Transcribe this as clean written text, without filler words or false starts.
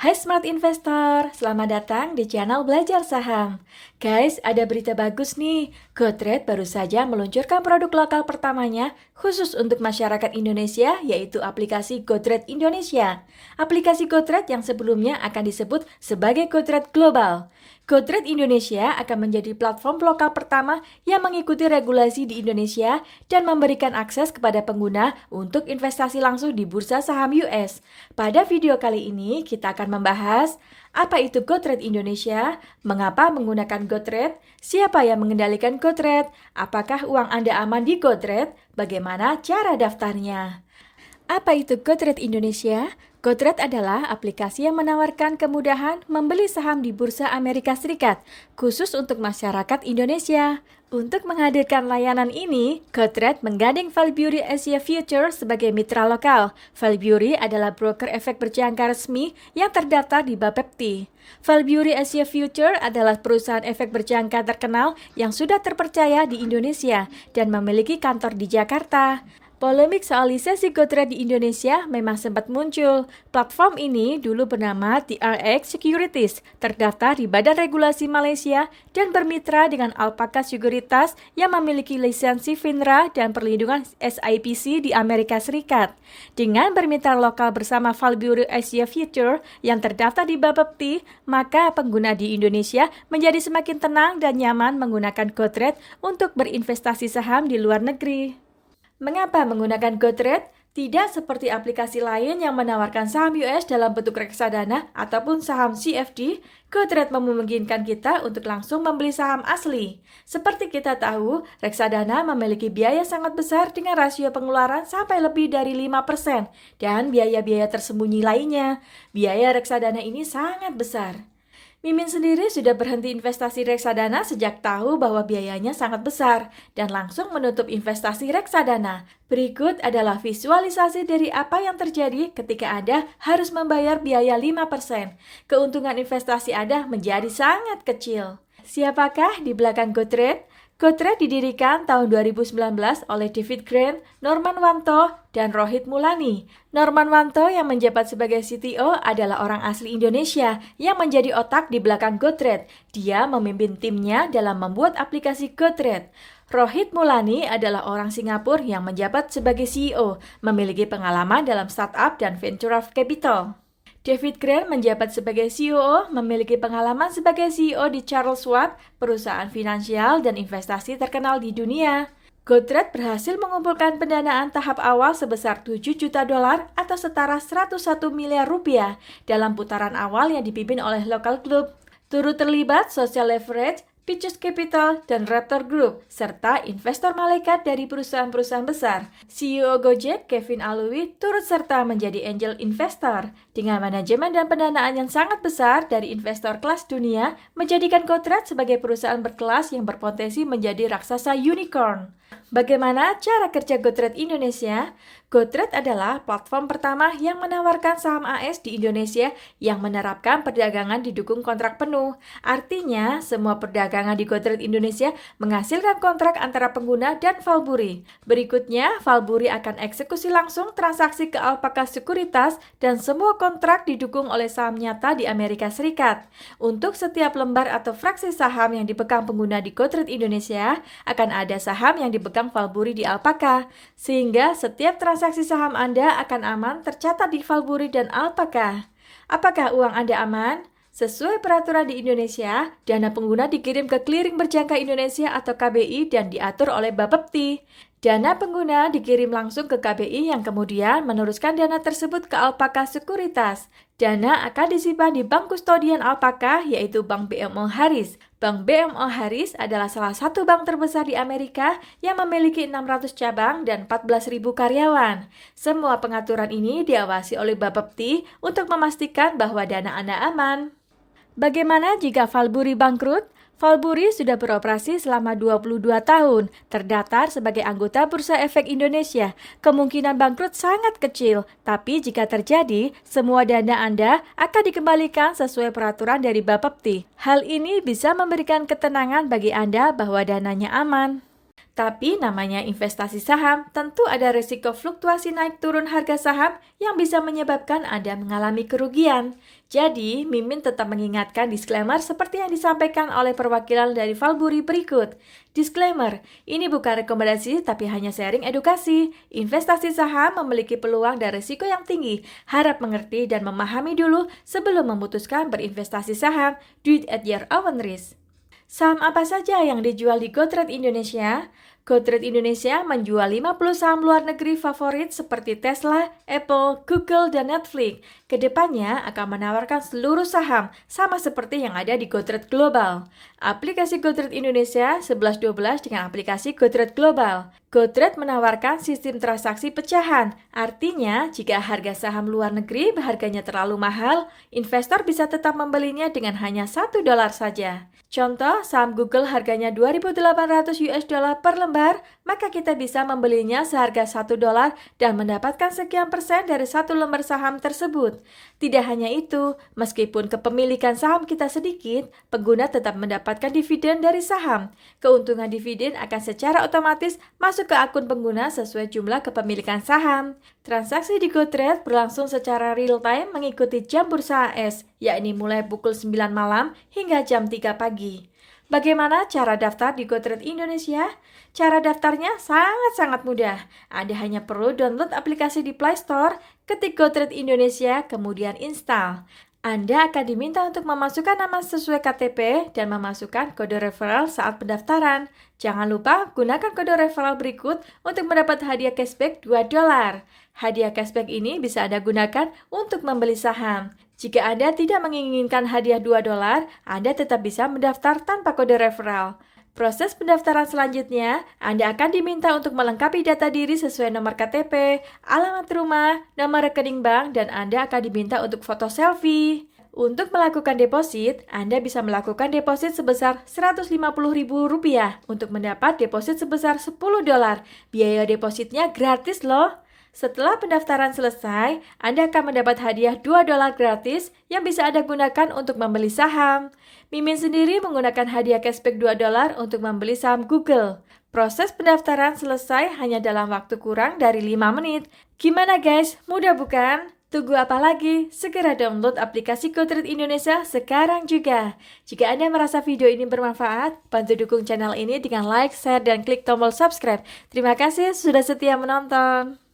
Hai Smart Investor, selamat datang di channel Belajar Saham. Guys, ada berita bagus nih. GoTrade baru saja meluncurkan produk lokal pertamanya khusus untuk masyarakat Indonesia, yaitu aplikasi GoTrade Indonesia. Aplikasi GoTrade yang sebelumnya akan disebut sebagai GoTrade Global. GoTrade Indonesia akan menjadi platform lokal pertama yang mengikuti regulasi di Indonesia dan memberikan akses kepada pengguna untuk investasi langsung di bursa saham US. Pada video kali ini, kita akan membahas apa itu GoTrade Indonesia, mengapa menggunakan GoTrade, siapa yang mengendalikan GoTrade, apakah uang Anda aman di GoTrade, bagaimana cara daftarnya. Apa itu GoTrade Indonesia? GoTrade adalah aplikasi yang menawarkan kemudahan membeli saham di Bursa Amerika Serikat, khusus untuk masyarakat Indonesia. Untuk menghadirkan layanan ini, GoTrade menggandeng Valbury Asia Future sebagai mitra lokal. Valbury adalah broker efek berjangka resmi yang terdaftar di Bapepti. Valbury Asia Future adalah perusahaan efek berjangka terkenal yang sudah terpercaya di Indonesia dan memiliki kantor di Jakarta. Polemik soal lisensi GoTrade di Indonesia memang sempat muncul. Platform ini dulu bernama TRX Securities, terdaftar di Badan Regulasi Malaysia dan bermitra dengan Alpaca Sekuritas yang memiliki lisensi FINRA dan perlindungan SIPC di Amerika Serikat. Dengan bermitra lokal bersama Valbury Asia Future yang terdaftar di Bapepti, maka pengguna di Indonesia menjadi semakin tenang dan nyaman menggunakan GoTrade untuk berinvestasi saham di luar negeri. Mengapa menggunakan GoTrade? Tidak seperti aplikasi lain yang menawarkan saham US dalam bentuk reksadana ataupun saham CFD, GoTrade memungkinkan kita untuk langsung membeli saham asli. Seperti kita tahu, reksadana memiliki biaya sangat besar dengan rasio pengeluaran sampai lebih dari 5% dan biaya-biaya tersembunyi lainnya. Biaya reksadana ini sangat besar. Mimin sendiri sudah berhenti investasi reksadana sejak tahu bahwa biayanya sangat besar dan langsung menutup investasi reksadana. Berikut adalah visualisasi dari apa yang terjadi ketika Anda harus membayar biaya 5%. Keuntungan investasi Anda menjadi sangat kecil. Siapakah di belakang GoTrade? GoTrade didirikan tahun 2019 oleh David Grant, Norman Wanto, dan Rohit Mulani. Norman Wanto yang menjabat sebagai CTO adalah orang asli Indonesia yang menjadi otak di belakang GoTrade. Dia memimpin timnya dalam membuat aplikasi GoTrade. Rohit Mulani adalah orang Singapura yang menjabat sebagai CEO, memiliki pengalaman dalam startup dan venture capital. David Grant menjabat sebagai CEO, memiliki pengalaman sebagai CEO di Charles Schwab, perusahaan finansial dan investasi terkenal di dunia. GoTrade berhasil mengumpulkan pendanaan tahap awal sebesar 7 juta dolar atau setara 101 miliar rupiah dalam putaran awal yang dipimpin oleh Local Club. Turut terlibat Social Leverage, Pitches Capital, dan Raptor Group, serta investor malaikat dari perusahaan-perusahaan besar. CEO Gojek, Kevin Alui, turut serta menjadi angel investor. Dengan manajemen dan pendanaan yang sangat besar dari investor kelas dunia, menjadikan GoTrade sebagai perusahaan berkelas yang berpotensi menjadi raksasa unicorn. Bagaimana cara kerja GoTrade Indonesia? GoTrade adalah platform pertama yang menawarkan saham AS di Indonesia yang menerapkan perdagangan didukung kontrak penuh. Artinya, semua perdagangan di GoTrade Indonesia menghasilkan kontrak antara pengguna dan Valbury. Berikutnya, Valbury akan eksekusi langsung transaksi ke Alpaca Sekuritas dan semua kontrak didukung oleh saham nyata di Amerika Serikat. Untuk setiap lembar atau fraksi saham yang dipegang pengguna di GoTrade Indonesia, akan ada saham yang dipegang Valbury di Alpaca, sehingga setiap transaksi saham Anda akan aman tercatat di Valbury dan Alpaca. Apakah uang Anda aman? Sesuai peraturan di Indonesia, dana pengguna dikirim ke Clearing Berjangka Indonesia atau KBI dan diatur oleh Bapepti. Dana pengguna dikirim langsung ke KBI yang kemudian meneruskan dana tersebut ke Alpaca Sekuritas. Dana akan disimpan di bank kustodian Alpaca, yaitu Bank BMO Harris. Bank BMO Harris adalah salah satu bank terbesar di Amerika yang memiliki 600 cabang dan 14.000 karyawan. Semua pengaturan ini diawasi oleh Bapepti untuk memastikan bahwa dana Anda aman. Bagaimana jika Valbury bangkrut? Valbury sudah beroperasi selama 22 tahun, terdaftar sebagai anggota Bursa Efek Indonesia. Kemungkinan bangkrut sangat kecil, tapi jika terjadi, semua dana Anda akan dikembalikan sesuai peraturan dari Bapepti. Hal ini bisa memberikan ketenangan bagi Anda bahwa dananya aman. Tapi namanya investasi saham, tentu ada risiko fluktuasi naik turun harga saham yang bisa menyebabkan Anda mengalami kerugian. Jadi, Mimin tetap mengingatkan disclaimer seperti yang disampaikan oleh perwakilan dari Valburi berikut. Disclaimer, ini bukan rekomendasi tapi hanya sharing edukasi. Investasi saham memiliki peluang dan risiko yang tinggi. Harap mengerti dan memahami dulu sebelum memutuskan berinvestasi saham. Do it at your own risk. Saham apa saja yang dijual di GoTrade Indonesia? GoTrade Indonesia menjual 50 saham luar negeri favorit seperti Tesla, Apple, Google, dan Netflix. Kedepannya akan menawarkan seluruh saham sama seperti yang ada di GoTrade Global. Aplikasi GoTrade Indonesia 11-12 dengan aplikasi GoTrade Global. GoTrade menawarkan sistem transaksi pecahan. Artinya, jika harga saham luar negeri harganya terlalu mahal, investor bisa tetap membelinya dengan hanya $1 saja. Contoh, saham Google harganya 2.800 US dollar per lembar, maka kita bisa membelinya seharga $1 dan mendapatkan sekian persen dari satu lembar saham tersebut. Tidak hanya itu, meskipun kepemilikan saham kita sedikit, pengguna tetap mendapatkan dividen dari saham. Keuntungan dividen akan secara otomatis masuk ke akun pengguna sesuai jumlah kepemilikan saham. Transaksi di GoTrade berlangsung secara real-time mengikuti jam bursa AS, yakni mulai pukul 9 malam hingga jam 3 pagi. Bagaimana cara daftar di GoTrade Indonesia? Cara daftarnya sangat-sangat mudah. Anda hanya perlu download aplikasi di Play Store, ketik GoTrade Indonesia, kemudian install. Anda akan diminta untuk memasukkan nama sesuai KTP dan memasukkan kode referral saat pendaftaran. Jangan lupa gunakan kode referral berikut untuk mendapat hadiah cashback $2. Hadiah cashback ini bisa Anda gunakan untuk membeli saham. Jika Anda tidak menginginkan hadiah $2, Anda tetap bisa mendaftar tanpa kode referral. Proses pendaftaran selanjutnya, Anda akan diminta untuk melengkapi data diri sesuai nomor KTP, alamat rumah, nomor rekening bank, dan Anda akan diminta untuk foto selfie. Untuk melakukan deposit, Anda bisa melakukan deposit sebesar Rp150.000 untuk mendapat deposit sebesar $10. Biaya depositnya gratis loh. Setelah pendaftaran selesai, Anda akan mendapat hadiah $2 gratis yang bisa Anda gunakan untuk membeli saham. Mimin sendiri menggunakan hadiah cashback $2 untuk membeli saham Google. Proses pendaftaran selesai hanya dalam waktu kurang dari 5 menit. Gimana guys? Mudah bukan? Tunggu apa lagi? Segera download aplikasi GoTrade Indonesia sekarang juga. Jika Anda merasa video ini bermanfaat, bantu dukung channel ini dengan like, share, dan klik tombol subscribe. Terima kasih sudah setia menonton.